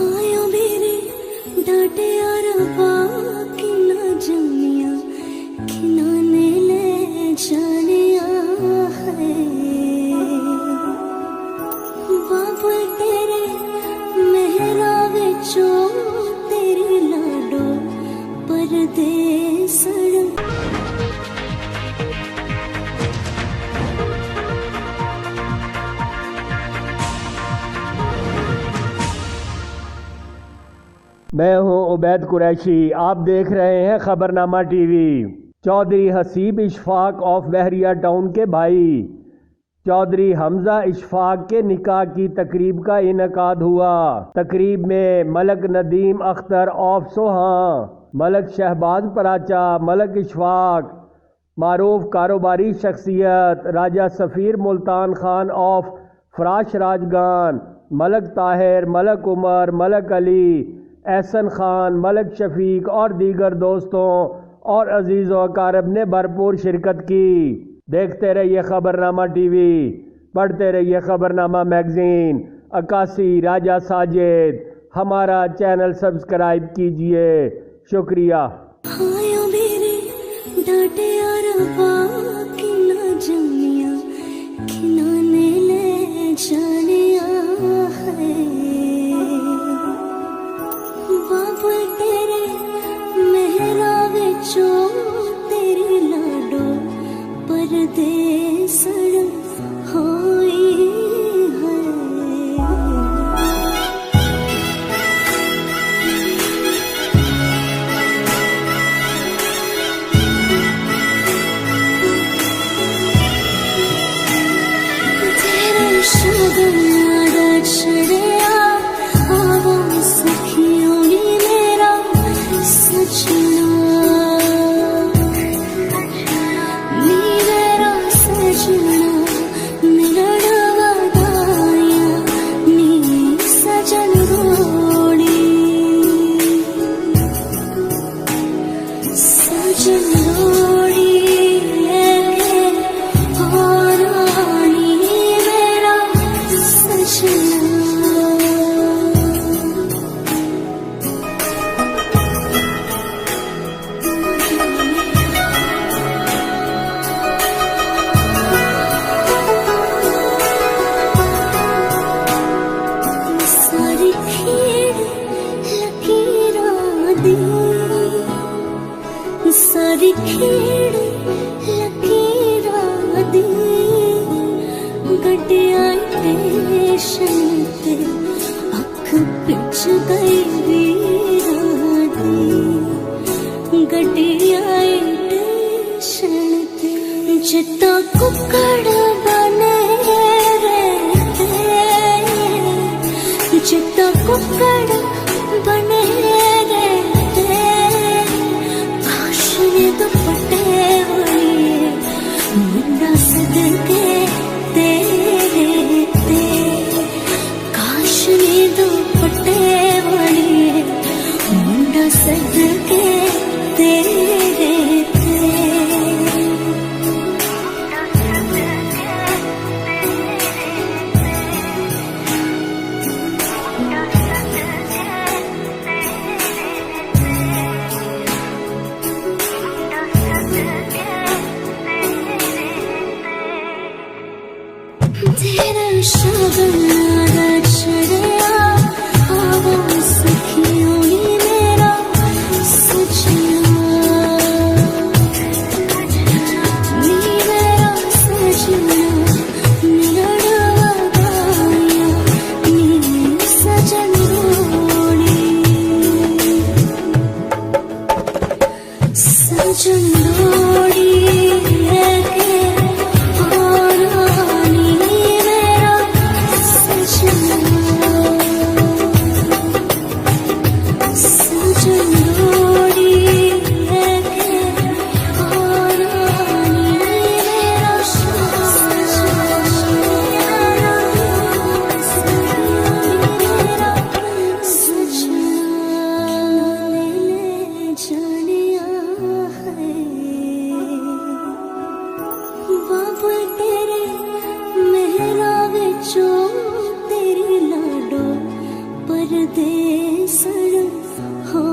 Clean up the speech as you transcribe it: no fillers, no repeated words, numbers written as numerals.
आयो मेरे डाटे अरबा कि ना जानिया कि नाने ले जानिया है बाबा तेरे मेहरा विचो तेरी लाडो परदेसड़ मैं हूं उबैद कुरैशी। आप देख रहे हैं Khabarnama TV. Chaudhry Haseeb Ishfaq of Bahria Town के भाई चौधरी हमजा इशफाक के निकाह की तकरीब का इनकाद हुआ। तकरीब में मलक नदीम अख्तर ऑफ सोहा, मलक शहबाज पराचा, मलक इशफाक, मारूफ कारोबारी शख्सियत राजा सफ़ीर मुल्तान खान ऑफ फराश राजगान, मलक ताहिर, मलक उमर, मलक अली, एहसन खान, मलक शफीक और दीगर दोस्तों और अजीज़ व अकारब ने भरपूर शिरकत की। देखते रहिए खबरनामा टीवी, पढ़ते रहिए खबरनामा मैगजीन। अकासी राजा साजिद, हमारा चैनल सब्सक्राइब कीजिए। शुक्रिया। आयो मेरे डाटे अरबा कि ना जानिया कि नाने ले जानिया है बाबा तेरे मेहरा विचो तेरी लाडो परदेसड़ होई है। तेरे शगन आड़ा छड़िया आवो सखियों मेरा सजना मेरा सजना मेरा डवादाया नी सजन रोड़ी सजन रोड़ी और रानी मेरा सजना। सारी खेड़ लकीरां दी, सारी खेड़ लकीरां दी, गड्डियां स्टेशन ते अख पिच गई वीरां दी, गड्डियां स्टेशन ते जिद्दां कुक्कड़ बने रहते, जिद्दां कुक्कड़ बने रहते, काश ने दुपट्टे वाले मुंडा सदके तेरे ते, काश ने दुपट्टे वाले मुंडा सदके तेरे ते। तेरा शगन आड़ा छड़िया आवो सखियों मेरा सजना मेरा सजना मेरा डवादाया नी सजन रोड़ी सजन रोड़ी जानिया है। सनम हो